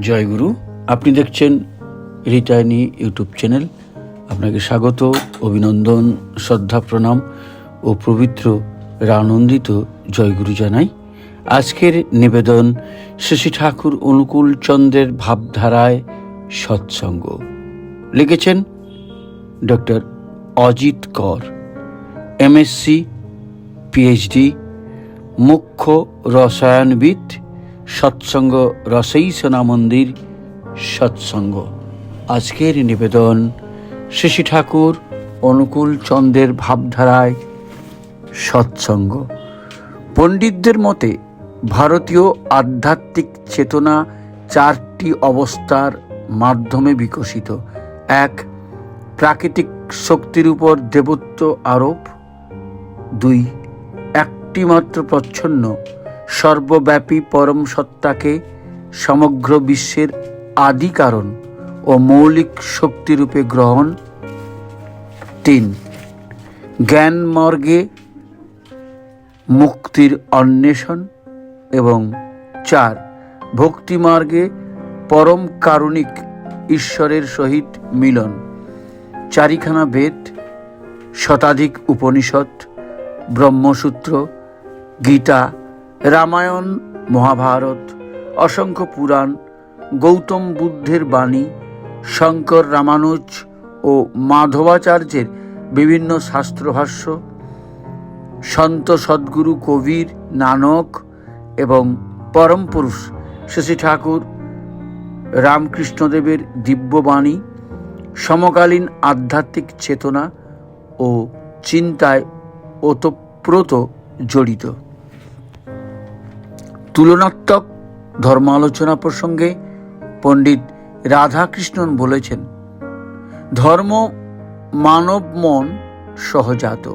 জয়গুরু। আপনি দেখছেন রিটার্নি YouTube channel. আপনাকে স্বাগত, অভিনন্দন, শ্রদ্ধা, প্রণাম ও পবিত্র আনন্দিত জয়গুরু জানাই। আজকের নিবেদন শ্রী ঠাকুর অনুকূল চন্দ্রের ভাবধারায় সৎসঙ্গ। লিখেছেন ডক্টর অজিত কর, এমএসসি, পিএইচডি, মুখ্য রসায়নবিদ, সৎসঙ্গ রসইসনা মন্দির, সৎসঙ্গ। আজকের নিবেদন শ্রী ঠাকুর অনুকূল চন্দ্রের ভাবধারায় সৎসঙ্গ। পণ্ডিতদের মতে ভারতীয় আধ্যাত্মিক চেতনা চারটি অবস্থার মাধ্যমে বিকশিত। 1. প্রাকৃতিক শক্তির উপর দেবত্ব আরোপ। 2. একটিমাত্র প্রচ্ছন্ন সর্বব্যাপী পরম সত্তাকে সমগ্র বিশ্বের আদি কারণ ও মৌলিক শক্তিরূপে গ্রহণ। 3. জ্ঞান মার্গে মুক্তির অন্বেষণ। এবং 4. ভক্তি মার্গে পরম কারুণিক ঈশ্বরের সহিত মিলন। 4খানা বেদ, শতাধিক উপনিষদ, ব্রহ্মসূত্র, গীতা, রামায়ণ, মহাভারত, অসংখ্য পুরাণ, গৌতম বুদ্ধের বাণী, শঙ্কর, রামানুজ ও মাধবাচার্যের বিভিন্ন শাস্ত্রভাষ্য, সন্ত সদ্গুরু কবির, নানক এবং পরম পুরুষ শ্রী ঠাকুর রামকৃষ্ণদেবের দিব্যবাণী সমকালীন আধ্যাত্মিক চেতনা ও চিন্তায় ওতপ্রোত জড়িত। তুলনাত্মক ধর্মালোচনা প্রসঙ্গে পণ্ডিত রাধাকৃষ্ণন বলেছেন, ধর্ম মানব মন সহজাত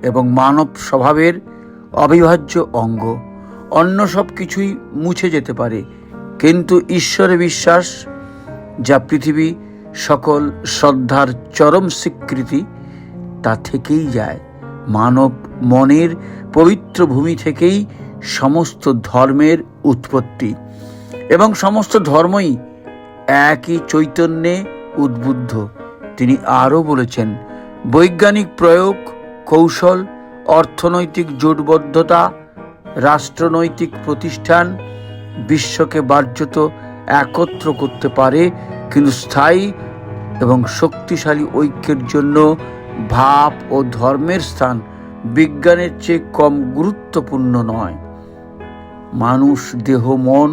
এবং মানব স্বভাবের অবিভাজ্য অঙ্গ। অন্য সব কিছুই মুছে যেতে পারে, কিন্তু ঈশ্বরে বিশ্বাস, যা পৃথিবী সকল শ্রদ্ধার চরম স্বীকৃতি, তা থেকেই যায়। মানব মনের পবিত্র ভূমি থেকেই সমস্ত ধর্মের উৎপত্তি এবং সমস্ত ধর্মই একই চৈতন্যে উদ্বুদ্ধ। তিনি আরও বলেছেন, বৈজ্ঞানিক প্রয়োগ, কৌশল, অর্থনৈতিক জোটবদ্ধতা, রাষ্ট্রনৈতিক প্রতিষ্ঠান বিশ্বকে বাহ্যত একত্র করতে পারে, কিন্তু স্থায়ী এবং শক্তিশালী ঐক্যের জন্য ভাব ও ধর্মের স্থান বিজ্ঞানের চেয়ে কম গুরুত্বপূর্ণ নয়। মানুষ দেহ, মন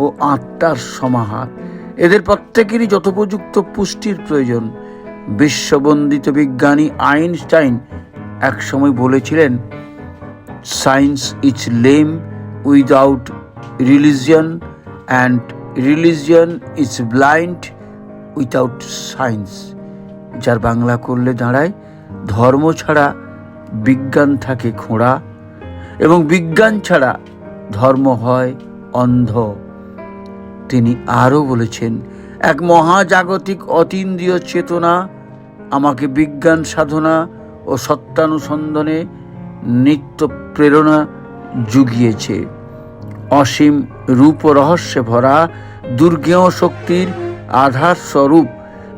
ও আত্মার সমাহার। এদের প্রত্যেকেরই যথোপযুক্ত পুষ্টির প্রয়োজন। বিশ্ববন্দিত বিজ্ঞানী আইনস্টাইন একসময় বলেছিলেন, science is lame without religion and religion is blind without science. যার বাংলা করলে দাঁড়ায়, ধর্ম ছাড়া বিজ্ঞান থাকে খোঁড়া এবং বিজ্ঞান ছাড়া ধর্ম হয় অন্ধ। তিনি আরও বলেছেন, এক মহাজাগতিক অতীন্দ্রিয় চেতনা আমাকে বিজ্ঞান সাধনা ও সত্যানুসন্ধানে নিত্য প্রেরণা জুগিয়েছে। অসীম রূপ ও রহস্যে ভরা দুর্গেয় শক্তির আধার স্বরূপ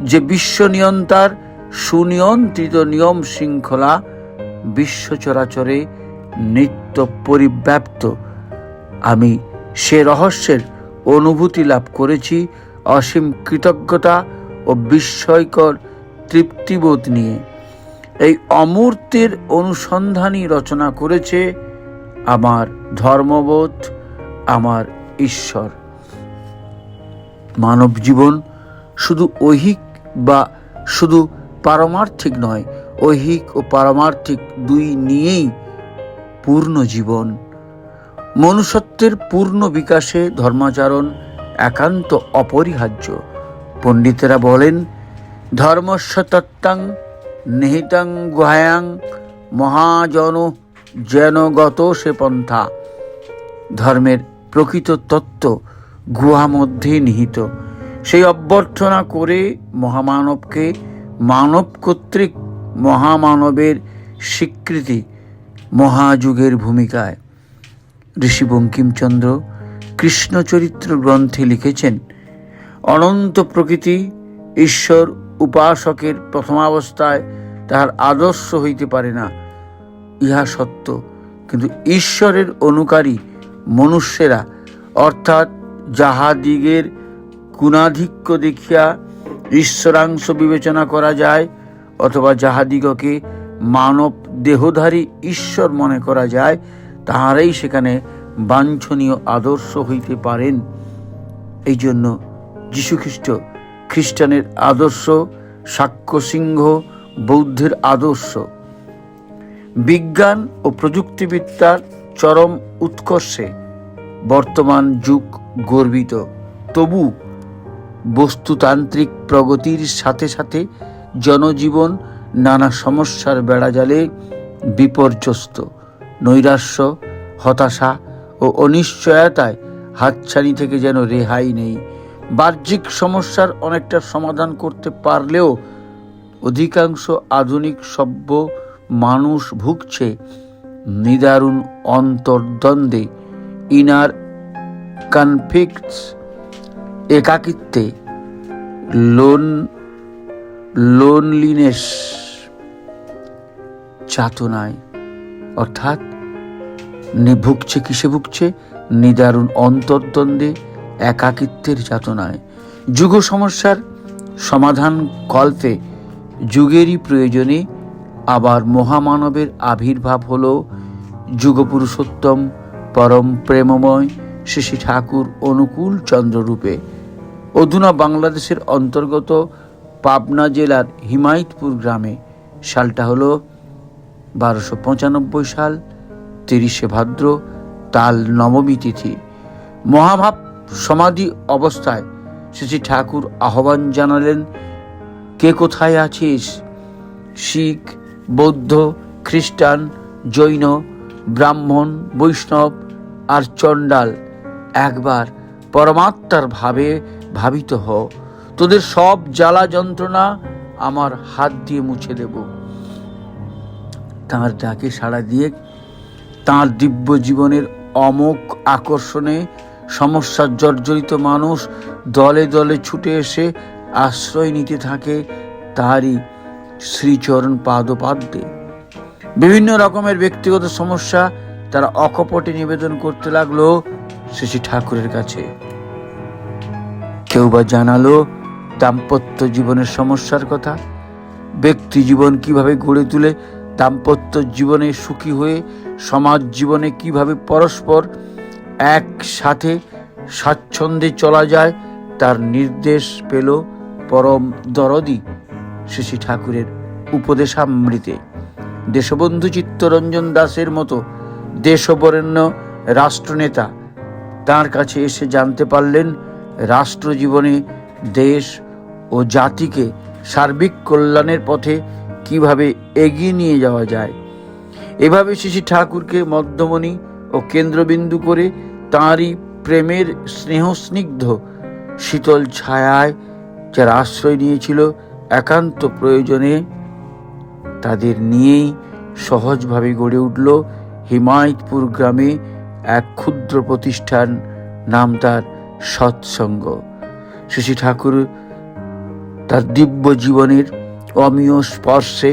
যে বিশ্ব নিয়ন্তার সুনিয়ন্ত্রিত নিয়ম শৃঙ্খলা বিশ্ব চরাচরে নিত্য পরিব্যাপ্ত, আমি সে রহস্যের অনুভূতি লাভ করেছি অসীম কৃতজ্ঞতা ও বিস্ময়কর তৃপ্তিবোধ নিয়ে। এই অমূর্তের অনুসন্ধানই রচনা করেছে আমার ধর্মবোধ, আমার ঈশ্বর। মানব জীবন শুধু ঐহিক বা শুধু পারমার্থিক নয়, ঐহিক ও পারমার্থিক দুই নিয়েই পূর্ণ জীবন। মনুষ্যত্বের পূর্ণ বিকাশে ধর্মাচরণ একান্ত অপরিহার্য। পণ্ডিতেরা বলেন, ধর্মস্য তত্ত্বং নিহিতং গুহায়াং মহাজন যেন গত সে পন্থা। ধর্মের প্রকৃত তত্ত্ব গুহা মধ্যে নিহিত। সেই অভ্যর্থনা করে মহামানবকে মানব কর্তৃক মহামানবের স্বীকৃতি মহাযুগের ভূমিকায়। ঋষি বঙ্কিমচন্দ্র কৃষ্ণচরিত্র গ্রন্থে লিখেছেন, অনন্ত প্রকৃতি ঈশ্বর উপাসকের প্রথমাবস্থায় তাহার আদর্শ হইতে পারে না, ইহা সত্য। কিন্তু ঈশ্বরের অনুকারী মনুষ্যেরা, অর্থাৎ যাহাদিগের গুণাধিক্য দেখিয়া ঈশ্বরাংশ বিবেচনা করা যায়, অথবা যাহাদিগকে মানব দেহধারী ঈশ্বর মনে করা যায়, তাহারাই সেখানে বাঞ্ছনীয় আদর্শ হইতে পারেন। এই জন্য যীশুখ্রিস্ট খ্রিস্টানের আদর্শ, শাক্যসিংহ বৌদ্ধের আদর্শ। বিজ্ঞান ও প্রযুক্তিবিদ্যার চরম উৎকর্ষে বর্তমান যুগ গর্বিত, তবু বস্তুতান্ত্রিক প্রগতির সাথে সাথে জনজীবন নানা সমস্যার বেড়াজালে বিপর্যস্ত। নৈরাশ্য, হতাশা ও অনিশ্চয়তায় হাতছানি থেকে যেন রেহাই নেই। বাহ্যিক সমস্যার অনেকটা সমাধান করতে পারলেও অধিকাংশ আধুনিক সভ্য মানুষ ভুগছে নিদারুণ অন্তর্দ্বন্দ্বে, ইনার কনফ্লিক্টস, একাকিত্বে, লোনলিনেস, যাতনায়। অর্থাৎ ভুগছে কিসে ভুগছে? নিদারুণ অন্তর্দ্বন্দ্বে, একাকিত্বের যাতনায়। যুগ সমস্যার সমাধান কল্পে যুগেরই প্রয়োজনে আবার মহামানবের আবির্ভাব হল যুগপুরুষোত্তম পরম প্রেমময় শ্রী শ্রী ঠাকুর অনুকূল চন্দ্ররূপে। অধুনা বাংলাদেশের অন্তর্গত পাবনা জেলার হিমায়তপুর গ্রামে। সালটা হলো 1295 সাল, 30শে ভাদ্র, তাল নবমী তিথি। মহাভাব সমাধি অবস্থায় শ্রী শ্রী ঠাকুর আহ্বান জানালেন, কে কোথায় আছিস? শিখ, বৌদ্ধ, খ্রিস্টান, জৈন, ব্রাহ্মণ, বৈষ্ণব আর চণ্ডাল, একবার পরমাত্মার ভাবে ভাবিত হ। তোদের সব জ্বালা যন্ত্রণা আমার হাত দিয়ে মুছে দেব। তাঁর ডাকে সাড়া দিয়ে তাঁর দিব্য জীবনের অমোঘ আকর্ষণে সমস্যা জর্জরিত মানুষ দলে দলে ছুটে এসে আশ্রয় নিতে থাকে তাঁরই শ্রীচরণ পাদপাদ্যে। বিভিন্ন রকমের ব্যক্তিগত সমস্যা তারা অকপটে নিবেদন করতে লাগলো শ্রী শ্রী ঠাকুরের কাছে। কেউ বা জানালো দাম্পত্য জীবনের সমস্যার কথা, ব্যক্তি জীবন কিভাবে গড়ে তুলে দাম্পত্য জীবনে সুখী হয়ে সমাজ জীবনে কিভাবে পরস্পর একসাথে স্বাচ্ছন্দ্যে চলা যায়, তার নির্দেশ পেল পরম দরদি শ্রী শ্রী ঠাকুরের উপদেশামৃতে। দেশবন্ধু চিত্তরঞ্জন দাসের মতো দেশবরেণ্য রাষ্ট্রনেতা তাঁর কাছে এসে জানতে পারলেন রাষ্ট্র জীবনে দেশ ও জাতিকে সার্বিক কল্যাণের পথে কিভাবে এগিয়ে নিয়ে যাওয়া যায়। এভাবে শ্রী শ্রী ঠাকুরকে মধ্যমণি ও কেন্দ্রবিন্দু করে তাঁরই প্রেমের স্নেহস্নিগ্ধ শীতল ছায়ায় যারা আশ্রয় নিয়েছিল একান্ত প্রয়োজনে, তাদের নিয়েই সহজভাবে গড়ে উঠল হিমায়তপুর গ্রামে এক ক্ষুদ্র প্রতিষ্ঠান, নাম তার সৎসঙ্গ। শ্রী শ্রী ঠাকুর তার দিব্য জীবনের অমীয় স্পর্শে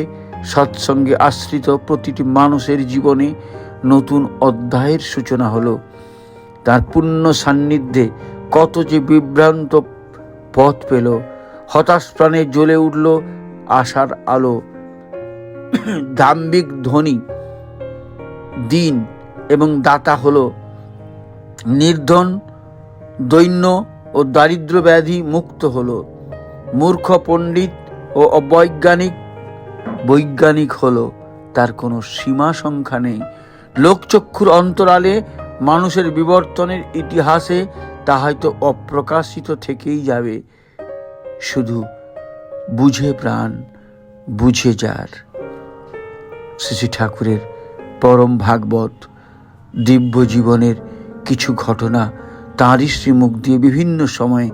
সৎসঙ্গে আশ্রিত প্রতিটি মানুষের জীবনে নতুন অধ্যায়ের সূচনা হলো। তার পুণ্য সান্নিধ্যে কত যে বিভ্রান্ত পথ পেল, হতাশ প্রাণে জ্বলে উঠল আশার আলো। দাম্ভিক ধনী দিন এবং দাতা হলো, নির্ধন দৈন্য ও দারিদ্র ব্যাধি মুক্ত হলো, মূর্খ পণ্ডিত ও বৈজ্ঞানিক হলো। তার কোনো সীমা সংখ্যা নেই। লোকচক্ষুর অন্তরালে মানুষের বিবর্তনের ইতিহাসে তা হয়তো অপ্রকাশিত থেকেই যাবে। শুধু বুঝে প্রাণ, বুঝে যার। শ্রী শ্রী ঠাকুরের পরম ভাগবত দিব্য জীবনের কিছু ঘটনা তাঁরই শ্রীমুখ দিয়ে বিভিন্ন সময়ে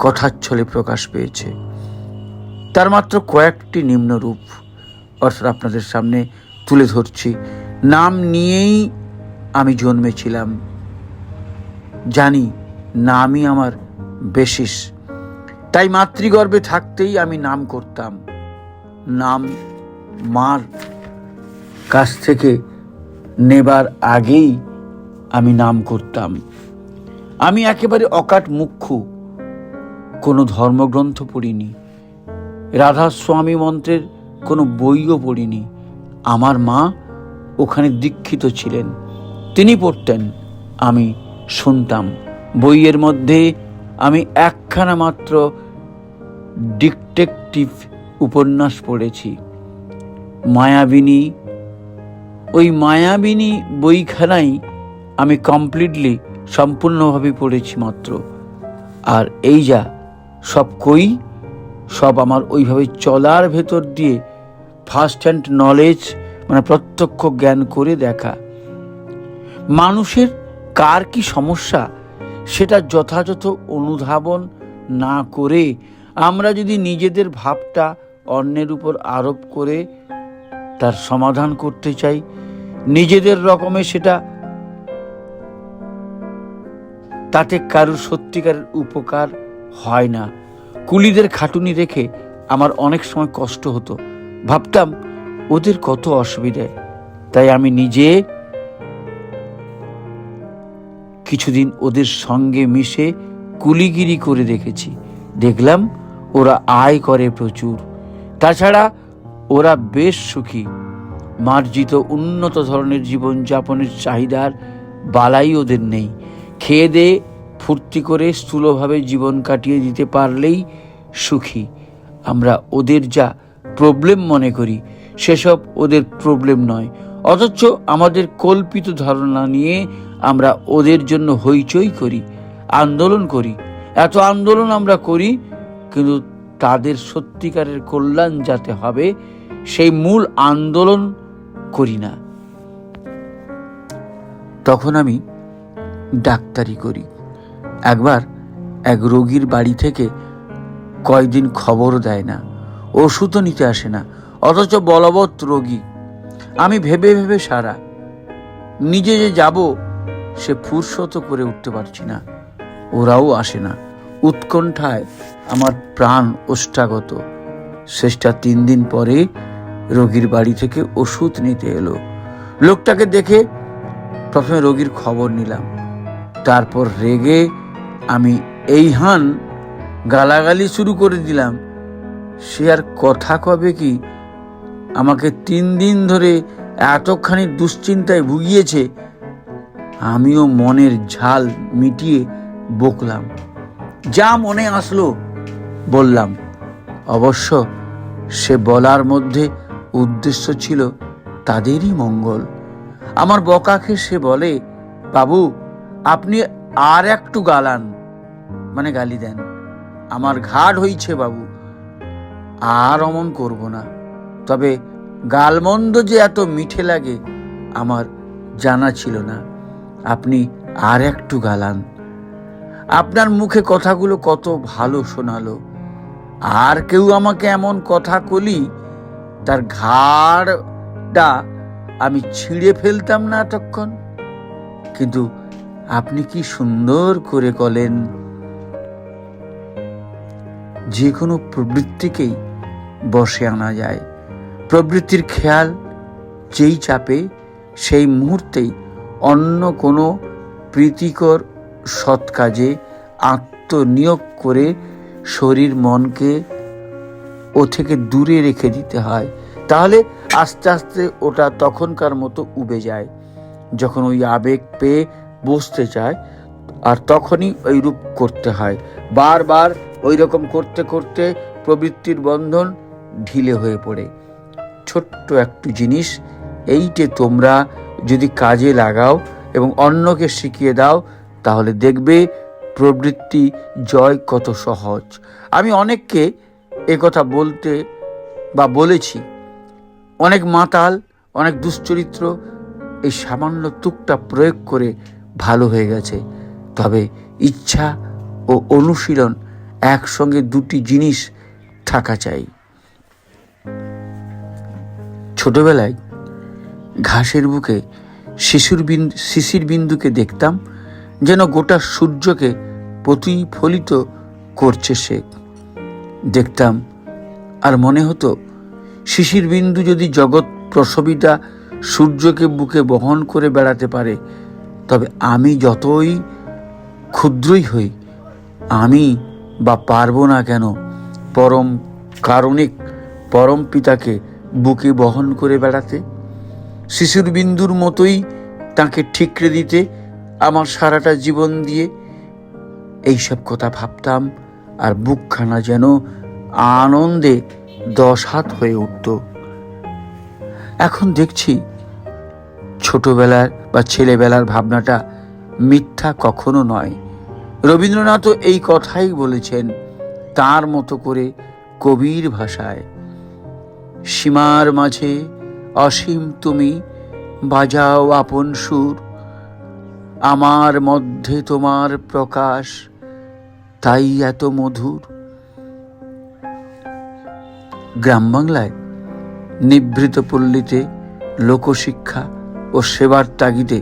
কথাচ্ছলে প্রকাশ পেয়েছে। তার মাত্র কয়েকটি নিম্নরূপ অর্থাৎ আপনাদের সামনে তুলে ধরছি। নাম নিয়েই আমি জন্মেছিলাম, জানি নামই আমার বেশিস। তাই মাতৃগর্ভে থাকতেই আমি নাম করতাম। নাম মার কাছ থেকে নেবার আগেই আমি নাম করতাম। আমি একেবারে অকাট মুখ্য, কোনো ধর্মগ্রন্থ পড়িনি, রাধাস্বামী মন্ত্রের কোনো বইও পড়িনি। আমার মা ওখানে দীক্ষিত ছিলেন, তিনি পড়তেন, আমি শুনতাম। বইয়ের মধ্যে আমি একখানা মাত্র ডিটেকটিভ উপন্যাস পড়েছি, মায়াবিনী। ওই মায়াবিনী বইখানাই আমি কমপ্লিটলি, সম্পূর্ণভাবে পড়েছি মাত্র। আর এই যা সব আমার ওইভাবে চলার ভেতর দিয়ে ফার্স্ট হ্যান্ড নলেজ, মানে প্রত্যক্ষ জ্ঞান করে দেখা। মানুষের কার কি সমস্যা সেটা যথাযথ অনুধাবন না করে আমরা যদি নিজেদের ভাবটা অন্যের উপর আরোপ করে তার সমাধান করতে চাই, নিজেদের রকমে সেটা, তাতে কারোর সত্যিকারের উপকার হয় না। কুলিদের খাটুনি রেখে আমার অনেক সময় কষ্ট হতো, ভাবতাম ওদের কত অসুবিধে। তাই আমি নিজে কিছুদিন ওদের সঙ্গে মিশে কুলিগিরি করে দেখেছি। দেখলাম ওরা আয় করে প্রচুর, তাছাড়া ওরা বেশ সুখী। মার্জিত উন্নত ধরনের জীবনযাপনের চাহিদার বালাই ওদের নেই। খেয়ে দেয়ে ফুর্তি করে স্থূলভাবে জীবন কাটিয়ে দিতে পারলেই সুখী। আমরা ওদের যা প্রবলেম মনে করি সেসব ওদের প্রবলেম নয়, অথচ আমাদের কল্পিত ধারণা নিয়ে আমরা ওদের জন্য হইচই করি, আন্দোলন করি। এত আন্দোলন আমরা করি, কিন্তু তাদের সত্যিকারের কল্যাণ যাতে হবে সেই মূল আন্দোলন করি না। তখন আমি ডাক্তারি করি। একবার এক রোগীর বাড়ি থেকে কয়েকদিন খবর দেয় না, ওষুধও নিতে আসে না, অথচ বলবৎ রোগী। আমি ভেবে ভেবে সারা, নিজে যে যাব সে ফুরসত করে উঠতে পারছি না, ওরাও আসে না। উৎকণ্ঠায় আমার প্রাণ ওষ্ঠাগত। শেষটা 3 দিন পরে রোগীর বাড়ি থেকে ওষুধ নিতে এলো। লোকটাকে দেখে প্রথমে রোগীর খবর নিলাম, তারপর রেগে আমি এইহান গালাগালি শুরু করে দিলাম। সে আর কথা কবে কি, আমাকে 3 দিন ধরে এতখানি দুশ্চিন্তায় ভুগিয়েছে। আমিও মনের ঝাল মিটিয়ে বকলাম, যা মনে আসলো বললাম। অবশ্য সে বলার মধ্যে উদ্দেশ্য ছিল তাদেরই মঙ্গল। আমার বকাকে সে বলে, বাবু আপনি আর একটু গালান, মানে গালি দেন, আমার ঘাট হইছে বাবু, আর অমন করব না। তবে গালমন্দ যে এত মিঠে লাগে আমার জানা ছিল না। আপনি আর একটু গালান, আপনার মুখে কথাগুলো কত ভালো শোনালো। আর কেউ আমাকে এমন কথা কলি তার ঘাড়টা আমি ছিঁড়ে ফেলতাম না এতক্ষণ। কিন্তু আপনি কি সুন্দর করে কলেন। যে কোনো প্রবৃত্তিকেই বশে আনা যায়। প্রবৃত্তির খেয়াল যেই চাপে সেই মুহূর্তেই অন্য কোনো প্রীতিকর সৎ কাজে আত্মনিয়োগ করে শরীর মনকে ও থেকে দূরে রেখে দিতে হয়। তাহলে আস্তে আস্তে ওটা তখনকার মতো উবে যায়, যখন ওই আবেগ পেয়ে বসতে চায়। আর তখনই ওই রূপ করতে হয়। বারবার ওই রকম করতে করতে প্রবৃত্তির বন্ধন ঢিলে হয়ে পড়ে। ছোট্ট একটু জিনিস এইটে তোমরা যদি কাজে লাগাও এবং অন্যকে শিখিয়ে দাও, তাহলে দেখবে প্রবৃত্তি জয় কত সহজ। আমি অনেককে একথা বলতে বা বলেছি। অনেক মাতাল, অনেক দুশ্চরিত্র এই সামান্য তুকটা প্রয়োগ করে ভালো হয়ে গেছে। তবে ইচ্ছা ও অনুশীলন একসঙ্গে দুটি জিনিস থাকা চাই। ছোটবেলায় ঘাসের বুকে শিশির বিন্দুকে দেখতাম, যেন গোটা সূর্যকে প্রতিফলিত করছে সে। দেখতাম আর মনে হতো শিশির বিন্দু যদি জগৎ প্রসবিতা সূর্যকে বুকে বহন করে বেড়াতে পারে, তবে আমি যতই ক্ষুদ্রই হই, আমি বা পারবো না কেন পরম কারণিক পরম পিতাকে বুকে বহন করে বেড়াতে, শিশির বিন্দুর মতোই তাকে ঠিকরে দিতে আমার সারাটা জীবন দিয়ে। এইসব কথা ভাবতাম আর বুকখানা যেন আনন্দে 10 হাত হয়ে উঠত। এখন দেখছি ছোটবেলার বা ছেলেবেলার ভাবনাটা মিথ্যা কখনো নয়। রবীন্দ্রনাথও এই কথাই বলেছেন তার মতো করে কবির ভাষায়। সীমার মাঝে অসীম তুমি বাজাও আপন সুর, আমার মধ্যে তোমার প্রকাশ তাই এত মধুর। গ্রাম বাংলায় নিভৃত পল্লীতে লোকশিক্ষা ও সেবার তাগিদে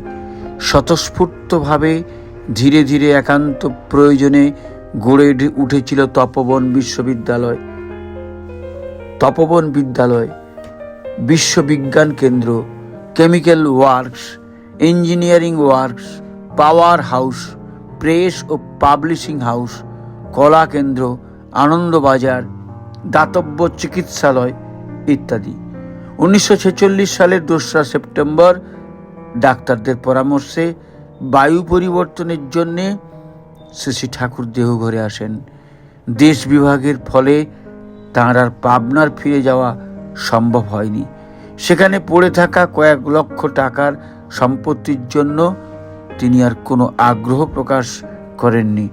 স্বতঃস্ফূর্তভাবে ধীরে ধীরে একান্ত প্রয়োজনে গড়ে উঠেছিল তপোবন বিদ্যালয়, বিশ্ববিজ্ঞান কেন্দ্র, chemical works, engineering works, power house, press ও পাবলিশিং হাউস, কলা কেন্দ্র, আনন্দবাজার, দাতব্য চিকিৎসালয় ইত্যাদি। 1946 সালের 2রা সেপ্টেম্বর ডাক্তারদের পরামর্শে বায়ু পরিবর্তনের জন্যে শ্রী ঠাকুর দেওঘরে আসেন। দেশ বিভাগের ফলে তাঁর আর পাবনার ফিরে যাওয়া সম্ভব হয়নি। সেখানে পড়ে থাকা কয়েক লক্ষ টাকার সম্পত্তির জন্য তিনি আর কোনো আগ্রহ প্রকাশ করেননি।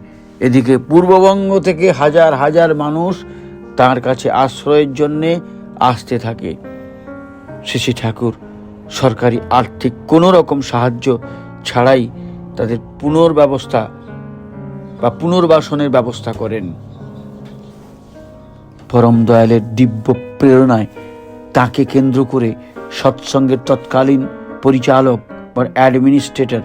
এদিকে পূর্ববঙ্গ থেকে হাজার হাজার মানুষ তাঁর কাছে আশ্রয়ের জন্যে আসতে থাকে। শ্রী ঠাকুর সরকারি আর্থিক কোনো রকম সাহায্য ছাড়াই তাদের পুনর্বাসনের ব্যবস্থা করেন। পরম দয়ালের দিব্য প্রেরণায় তাকে কেন্দ্র করে সৎসঙ্গের তৎকালীন পরিচালক বা অ্যাডমিনিস্ট্রেটর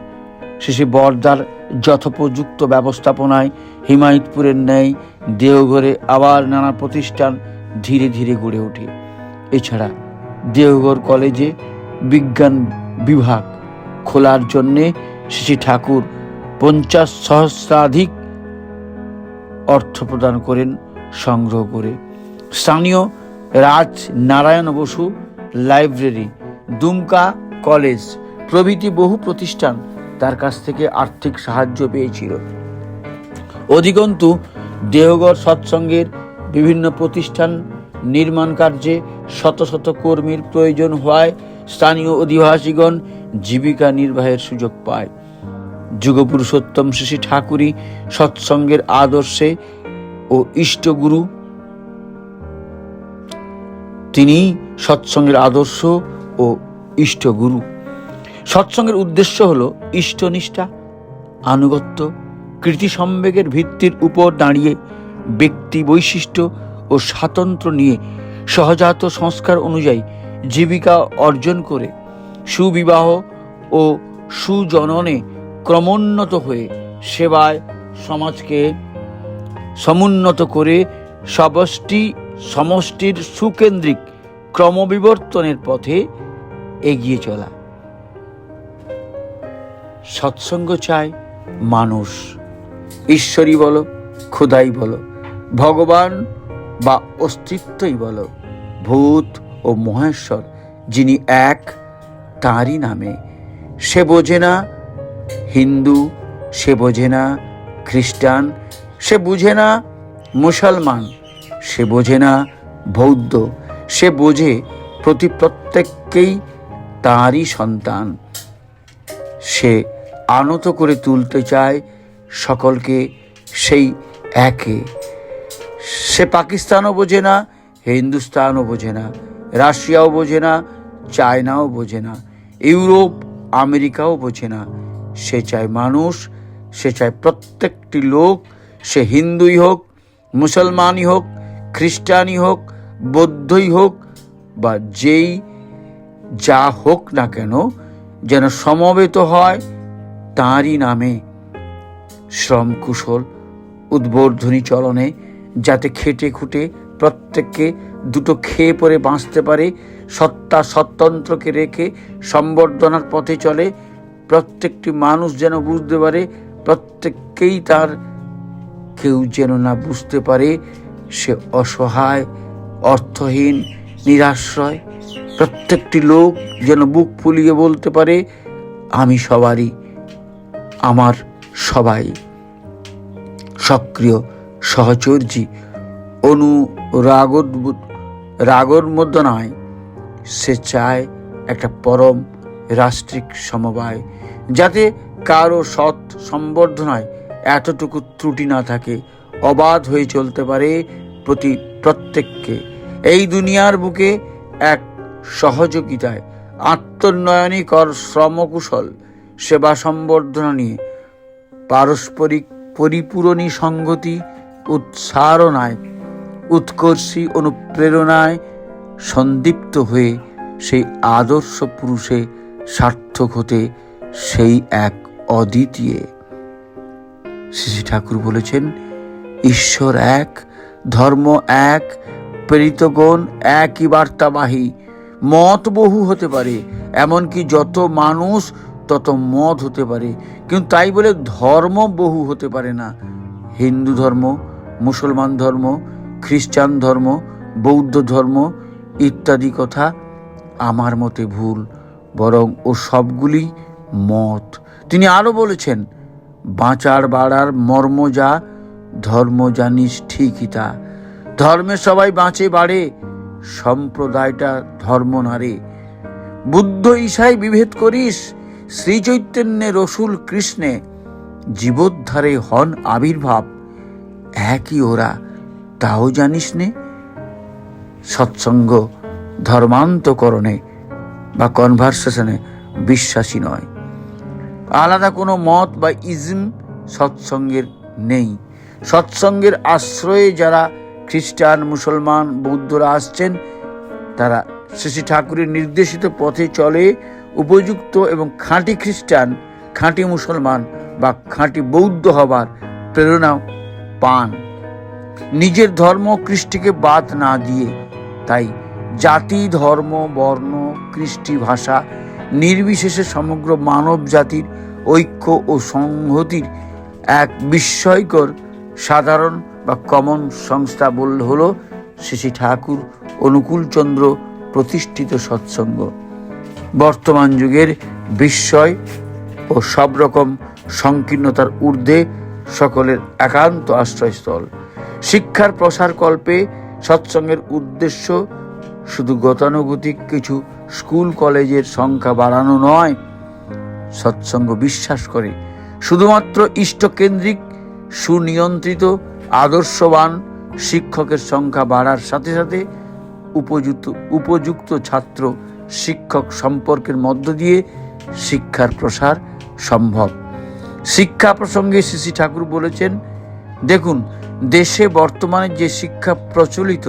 শ্রী বরদার যথোপযুক্ত ব্যবস্থাপনায় হিমায়তপুরের ন্যায় দেওঘরে আবার নানা প্রতিষ্ঠান ধীরে ধীরে গড়ে ওঠে। এছাড়া দেওঘর কলেজে বিজ্ঞান বিভাগ খোলার জন্যে শ্রী ঠাকুর 50 সহস্রাধিক অর্থ প্রদান করেন সংগ্রহ করে। স্থানীয় রাজ নারায়ণ বসু লাইব্রেরি, দুমকা কলেজ প্রভৃতি বহু প্রতিষ্ঠান তার কাছ থেকে আর্থিক সাহায্য পেয়েছিল। অধিকন্তু দেওঘর সৎসঙ্গের বিভিন্ন প্রতিষ্ঠান নির্মাণ কার্যে শত শত কর্মীর প্রয়োজন হওয়ায় স্থানীয় অধিবাসীগণ জীবিকা নির্বাহের সুযোগ পায়। যুগপুরুষোত্তম শ্রী ঠাকুরই সৎসঙ্গের আদর্শে ও ইষ্টগুরু। তিনি সৎসঙ্গের আদর্শ ও ইষ্টগুরু। সৎসঙ্গের উদ্দেশ্য হল ইষ্টনিষ্ঠা, আনুগত্য, কৃতি সম্বেগের ভিত্তির উপর দাঁড়িয়ে ব্যক্তি বৈশিষ্ট্য ও স্বাতন্ত্র্য নিয়ে সহজাত সংস্কার অনুযায়ী জীবিকা অর্জন করে সুবিবাহ ও সুজননে ক্রমোন্নত হয়ে সেবায় সমাজকে সমুন্নত করে সমষ্টির সুকেন্দ্রিক ক্রমবিবর্তনের পথে এগিয়ে চলা। সৎসঙ্গ চায় মানুষ, ঈশ্বরই বলো, খোদাই বলো, ভগবান বা অস্তিত্বই বলো, ভূত ও মহেশ্বর যিনি এক, তাঁরই নামে। সে বোঝে না হিন্দু, সে বোঝে না খ্রিস্টান, সে বুঝে না মুসলমান, সে বোঝে না বৌদ্ধ, সে বোঝে প্রত্যেককেই তাঁরই সন্তান। সে আনত করে তুলতে চায় সকলকে সেই একে। সে পাকিস্তানও বোঝে না, হিন্দুস্তানও বোঝে না, রাশিয়াও বোঝে না, চায়নাও বোঝে না, ইউরোপ আমেরিকাও বোঝে না। সে চায় মানুষ, সে চায় প্রত্যেকটি লোক, সে হিন্দুই হোক, মুসলমানই হোক, খ্রিস্টানই হোক, বৌদ্ধই হোক বা যেই যা হোক না কেন, যেন সমবেত হয় তাঁরই নামে। শ্রম কুশল উদ্বোধনী চলনে যাতে খেটে খুঁটে প্রত্যেককে দুটো খেয়ে পরে বাঁচতে পারে, সত্তা সত্তন্ত্রকে রেখে সম্বর্ধনার পথে চলে। প্রত্যেকটি মানুষ যেন বুঝতে পারে, প্রত্যেককেই তার, কেউ যেন না বুঝতে পারে সে অসহায়, অর্থহীন, নিরাশ্রয়। প্রত্যেকটি লোক যেন বুক ফুলিয়ে বলতে পারে, আমি সবারই, আমার সবাই। সক্রিয় সহচর্যী রাগর মধ্যে নয়, সে চায় একটা পরম রাষ্ট্রিক সমবায়, যাতে কারো সৎ সম্বর্ধনায় এতটুকু ত্রুটি না থাকে, অবাধ হয়ে চলতে পারে প্রত্যেককে এই দুনিয়ার বুকে এক সহযোগিতায়, আত্মোন্নয়নী কর শ্রমকুশল সেবা সম্বর্ধনা নিয়ে পারস্পরিক পরিপূরণী সংগতি উৎসারণায়, উৎকর্ষী অনুপ্রেরণায় সন্দীপ্ত হয়ে সেই আদর্শ পুরুষে সার্থক হতে, সেই এক অদ্বিতীয়। শ্রী ঠাকুর বলেছেন, ঈশ্বর এক, ধর্ম এক, প্রেরিতগণ একই বার্তাবাহী। মত বহু হতে পারে, এমনকি যত মানুষ তত মত হতে পারে, কিন্তু তাই বলে ধর্ম বহু হতে পারে না। হিন্দু ধর্ম, মুসলমান ধর্ম, খ্রিস্টান ধর্ম, বৌদ্ধ ধর্ম ইত্যাদি কথা আমার মতে ভুল, বরং ও সবগুলি মত। তিনি আরো বলেছেন, বাঁচার বাড়ার মর্ম যা, ধর্ম জানিস ঠিকই তা। ধর্মে সবাই বাঁচে বাড়ে, সম্প্রদায়টা ধর্ম নারে। বুদ্ধ ঈশায় বিভেদ করিস, শ্রী চৈতন্যে রসুল কৃষ্ণে জীবোদ্ধারে হন আবির্ভাব। একই ওরা, তাও জানিস নে। সৎসঙ্গ ধর্মান্তকরণে বা কনভারসেশনে বিশ্বাসী নয়। আলাদা কোনো মত বা ইজম সৎসঙ্গের নেই। সৎসঙ্গের আশ্রয়ে যারা খ্রিস্টান, মুসলমান, বৌদ্ধরা আসছেন, তারা শ্রী ঠাকুরের নির্দেশিত পথে চলে উপযুক্ত এবং খাঁটি খ্রিস্টান, খাঁটি মুসলমান বা খাঁটি বৌদ্ধ হবার প্রেরণা পান, নিজের ধর্ম কৃষ্টিকে বাদ না দিয়ে। তাই জাতি, ধর্ম, বর্ণ, কৃষ্টি, ভাষা নির্বিশেষে সমগ্র মানব জাতির ঐক্য ও সংহতির এক বিস্ময়কর সাধারণ বা কমন সংস্থা বললে হলো শ্রী ঠাকুর অনুকূলচন্দ্র প্রতিষ্ঠিত সৎসঙ্গ। বর্তমান যুগের বিস্ময় ও সব রকম সংকীর্ণতার ঊর্ধ্বে সকলের একান্ত আশ্রয়স্থল। শিক্ষার প্রসার কল্পে সৎসঙ্গের উদ্দেশ্য শুধু গতানুগতিক কিছু স্কুল কলেজের সংখ্যা বাড়ানো নয়। সৎসঙ্গ বিশ্বাস করে শুধুমাত্র ইষ্টকেন্দ্রিক, সুনিয়ন্ত্রিত, আদর্শবান শিক্ষকের সংখ্যা বাড়ার সাথে সাথে উপযুক্ত ছাত্র শিক্ষক সম্পর্কের মধ্য দিয়ে শিক্ষার প্রসার সম্ভব। শিক্ষা প্রসঙ্গে শ্রী ঠাকুর বলেছেন, দেখুন, দেশে বর্তমানে যে শিক্ষা প্রচলিত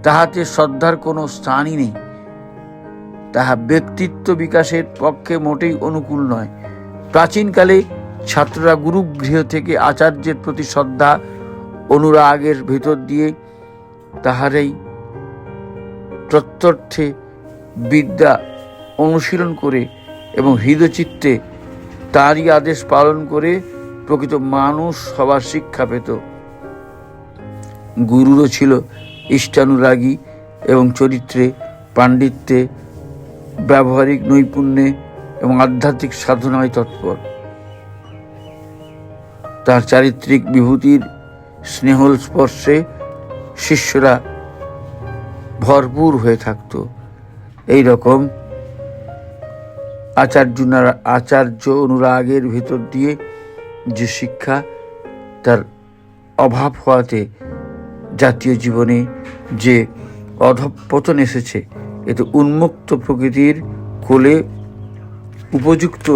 তাহাতে শ্রদ্ধার কোনো স্থানই নেই। তাহা ব্যক্তিত্ব বিকাশের পক্ষে মোটেই অনুকূল নয়। প্রাচীনকালে ছাত্ররা গুরুগৃহ থেকে আচার্যের প্রতি শ্রদ্ধা অনুরাগের ভেতর দিয়ে তাহারই তত্ত্বার্থে বিদ্যা অনুশীলন করে এবং হৃদচিত্তে তাঁরই আদেশ পালন করে প্রকৃত মানুষ হবার শিক্ষা পেত। গুরুরও ছিল ইষ্টানুরাগী এবং চরিত্রে, পাণ্ডিত্যে, ব্যবহারিক নৈপুণ্যে এবং আধ্যাত্মিক সাধনায় তৎপর। তার চারিত্রিক বিভূতির স্নেহল স্পর্শে শিষ্যরা ভরপুর হয়ে থাকত। এই রকম আচার্য অনুরাগের ভেতর দিয়ে যে শিক্ষা, তার অভাব হওয়াতে জাতীয় জীবনে যে অধঃপতন এসেছে, এতে উন্মুক্ত প্রকৃতির কোলে উপযুক্ত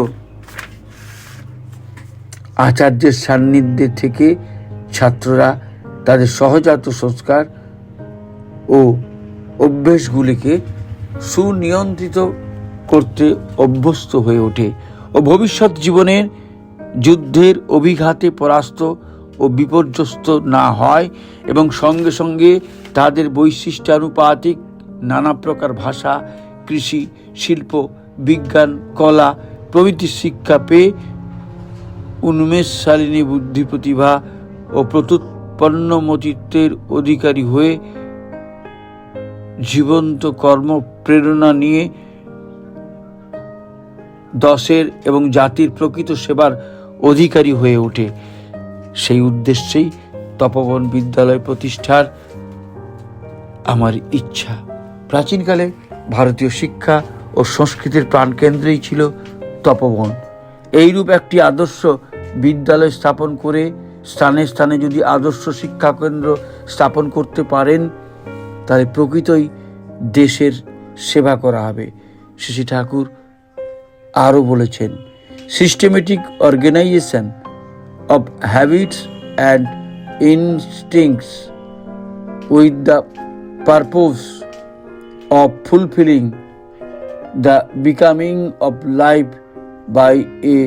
আচার্যের সান্নিধ্যে থেকে ছাত্ররা তাদের সহজাত সংস্কার ও অভ্যেসগুলিকে সুনিয়ন্ত্রিত করতে অভ্যস্ত হয়ে ওঠে ও ভবিষ্যৎ জীবনের যুদ্ধের অভিঘাতে পরাস্ত ও বিপর্যস্ত না হয় এবং সঙ্গে সঙ্গে তাদের বৈশিষ্ট্যানুপাতিক নানা প্রকার ভাষা, কৃষি, শিল্প, বিজ্ঞান, কলা প্রভৃতির শিক্ষা পেয়ে উন্মেষশালিনী বুদ্ধি, প্রতিভা ও প্রত্যুৎপন্ন মতিত্বের অধিকারী হয়ে জীবন্ত কর্ম প্রেরণা নিয়ে দশের এবং জাতির প্রকৃত সেবার অধিকারী হয়ে ওঠে। সেই উদ্দেশ্যেই তপোবন বিদ্যালয় প্রতিষ্ঠার আমার ইচ্ছা। প্রাচীনকালে ভারতীয় শিক্ষা ও সংস্কৃতির প্রাণকেন্দ্রেই ছিল তপোবন। এইরূপ একটি আদর্শ বিদ্যালয় স্থাপন করে স্থানে স্থানে যদি আদর্শ শিক্ষাকেন্দ্র স্থাপন করতে পারেন, তাহলে প্রকৃতই দেশের সেবা করা হবে। শ্রী ঠাকুর আরও বলেছেন, systematic organisation of habits and instincts with the purpose of fulfilling the becoming of life by a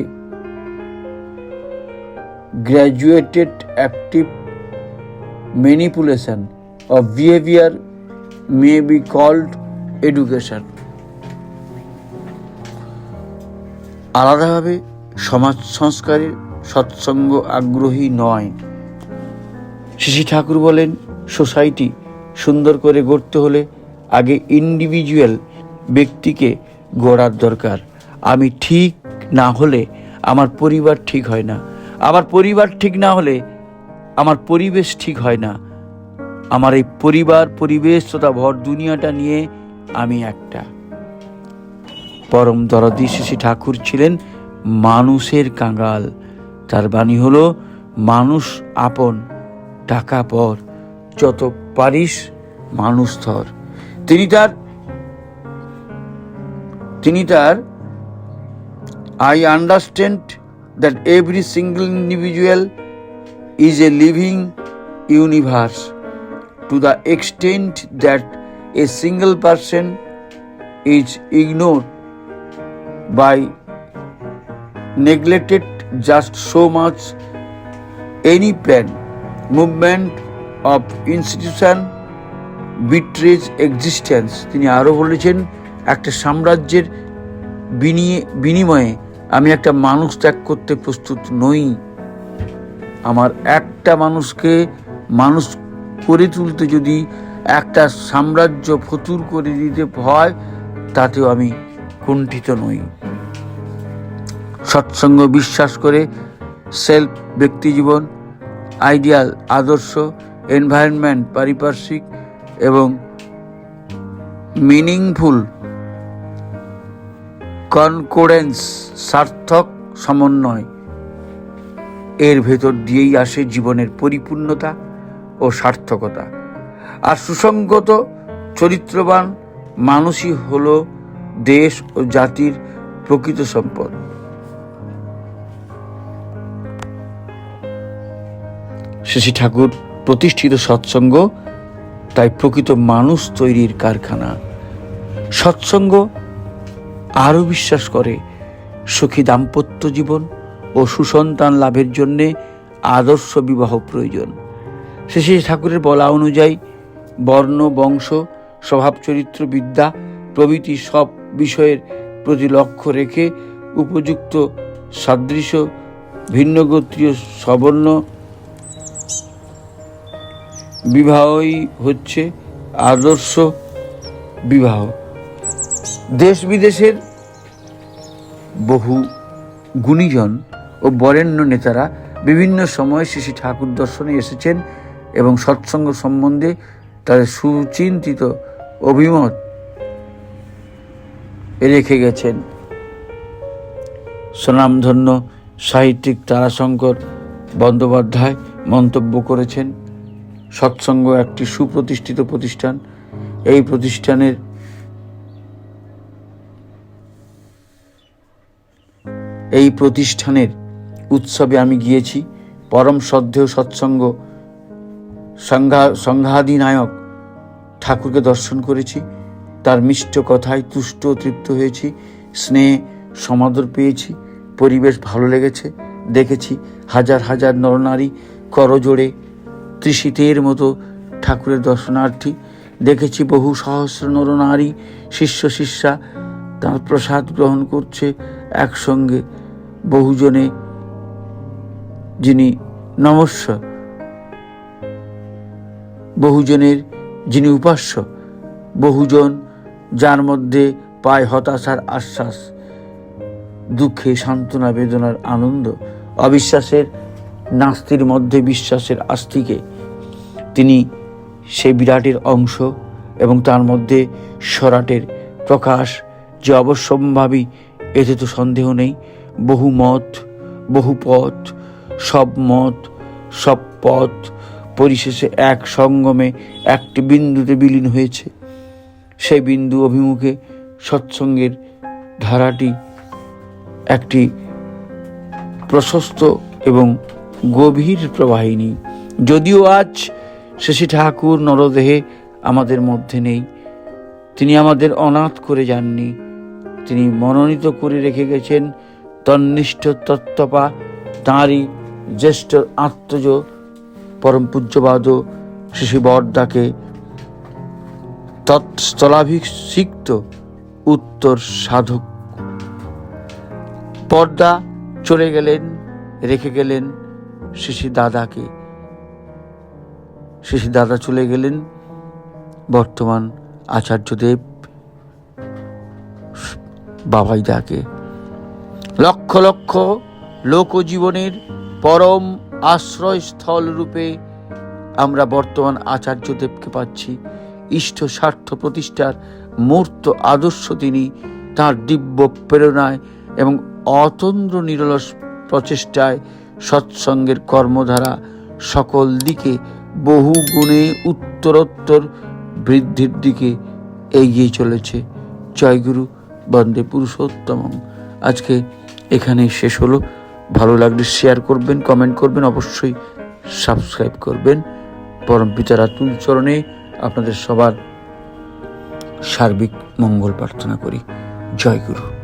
graduated active manipulation of behavior may be called education. আলাদাভাবে সমাজ সংস্কারের সৎসঙ্গ আগ্রহী নয়। শ্রী ঠাকুর বলেন, সোসাইটি সুন্দর করে গড়তে হলে আগে ইন্ডিভিজুয়াল ব্যক্তিকে গড়ার দরকার। আমি ঠিক না হলে আমার পরিবার ঠিক হয় না, আমার পরিবার ঠিক না হলে আমার পরিবেশ ঠিক হয় না। আমার এই পরিবার, পরিবেশ তথা ভর দুনিয়াটা নিয়ে আমি একটা। পরম দরদি শ্রী ঠাকুর ছিলেন মানুষের কাঙাল। তার বাণী হলো, মানুষ আপন, টাকা পর, যত পারিস মানুষ ধর। তিনি তার I understand that every single individual is a living universe to the extent that a single person is ignored by neglected just so much any plan, movement of institution betrays existence. তিনি আরো বলেছেন, একটা সাম্রাজ্যের বিনিময়ে আমি একটা মানুষ ত্যাগ করতে প্রস্তুত নই। আমার একটা মানুষকে মানুষ করে তুলতে যদি একটা সাম্রাজ্য ফতুর করে দিতে হয়, তাতেও আমি কুণ্ঠিত নই। সৎসঙ্গ বিশ্বাস করে সেলফ, ব্যক্তিজীবন, আইডিয়াল, আদর্শ, এনভায়রনমেন্ট, পারিপার্শ্বিক এবং মিনিংফুল কনকর্ডেন্স, সার্থক সমন্বয়, এর ভেতর দিয়েই আসে জীবনের পরিপূর্ণতা ও সার্থকতা। আর সুসংগত চরিত্রবান মানুষই হলো দেশ ও জাতির প্রকৃত সম্পদ। শ্রী ঠাকুর প্রতিষ্ঠিত সৎসঙ্গ তাই প্রকৃত মানুষ তৈরির কারখানা। সৎসঙ্গ আরও বিশ্বাস করে সুখী দাম্পত্য জীবন ও সুসন্তান লাভের জন্যে আদর্শ বিবাহ প্রয়োজন। শ্রী ঠাকুরের বলা অনুযায়ী বর্ণ, বংশ, স্বভাব, চরিত্র, বিদ্যা প্রভৃতি সব বিষয়ের প্রতি লক্ষ্য রেখে উপযুক্ত সাদৃশ্য ভিন্নগোত্রীয় সবর্ণ বিবাহই হচ্ছে আদর্শ বিবাহ। দেশ বিদেশের বহু গুণীজন ও বরেণ্য নেতারা বিভিন্ন সময়ে শ্রী ঠাকুর দর্শনে এসেছেন এবং সৎসঙ্গ সম্বন্ধে তাদের সুচিন্তিত অভিমত রেখে গেছেন। স্বনামধন্য সাহিত্যিক তারাশঙ্কর বন্দ্যোপাধ্যায় মন্তব্য করেছেন, সৎসঙ্গ একটি সুপ্রতিষ্ঠিত প্রতিষ্ঠান। এই প্রতিষ্ঠানের উৎসবে আমি গিয়েছি। পরম শ্রদ্ধেয় সৎসঙ্গ সংঘাধিনায়ক ঠাকুরকে দর্শন করেছি। তার মিষ্ট কথায় তুষ্ট ও তৃপ্ত হয়েছি, স্নেহ সমাদর পেয়েছি, পরিবেশ ভালো লেগেছে। দেখেছি হাজার হাজার নরনারী করজোড়ে ত্রিশীতের মতো ঠাকুরের দর্শনার্থী। দেখেছি বহু সহস্র নরনারী শিষ্য শিষ্যা তাঁর প্রসাদ গ্রহণ করছে একসঙ্গে। বহুজনে যিনি নমস্য, বহুজনের যিনি উপাস্য, বহুজন যার মধ্যে পায় হতাশার আশ্বাস, দুঃখে সান্ত্বনা, বেদনার আনন্দ, অবিশ্বাসের নাস্তির মধ্যে বিশ্বাসের আস্তিকে। তিনি সেই বিরাটের অংশ এবং তার মধ্যে স্বরাটের প্রকাশ যে অবশ্যম্ভাবী, এতে তো সন্দেহ নেই। বহু মত, বহু পথ, সব মত, সব পথ পরিশেষে এক সঙ্গমে একটি বিন্দুতে বিলীন হয়েছে। সেই বিন্দু অভিমুখে সৎসঙ্গের ধারাটি একটি প্রশস্ত এবং গভীর প্রবাহিনী। যদিও আজ শশী ঠাকুর নরদেহে আমাদের মধ্যে নেই, তিনি আমাদের অনাথ করে যাননি, তিনি মনোনীত করে রেখে গেছেন তন্নিষ্ঠ তত্ত্বপা তাঁরই জ্যেষ্ঠ আত্মজ পরম পূজ্যপাদ শশী বরদাকে তৎস্থলাভিষিক্ত উত্তর সাধক। বরদা চলে গেলেন, রেখে গেলেন শশী দাদাকে। শশী দাদা চলে গেলেন বর্তমান আচার্যদেব বাবাইদাকে। লক্ষ লক্ষ লোকজীবনের পরম আশ্রয়স্থল রূপে আমরা বর্তমান আচার্যদেবকে পাচ্ছি। ইষ্ট স্বার্থ প্রতিষ্ঠার মূর্ত আদর্শ তিনি। তাঁর দিব্য প্রেরণায় এবং অতন্দ্র নিরলস প্রচেষ্টায় সৎসঙ্গের কর্মধারা সকল দিকে বহু গুণে উত্তরোত্তর বৃদ্ধির দিকে এগিয়ে চলেছে। জয়গুরু, বন্দে পুরুষোত্তমম। আজকে এখানেই শেষ হলো। ভালো লাগলে শেয়ার করবেন, কমেন্ট করবেন, অবশ্যই সাবস্ক্রাইব করবেন। পরমপিতার আতুল চরণে আপনাদের সবার সার্বিক মঙ্গল প্রার্থনা করি। জয় গুরু।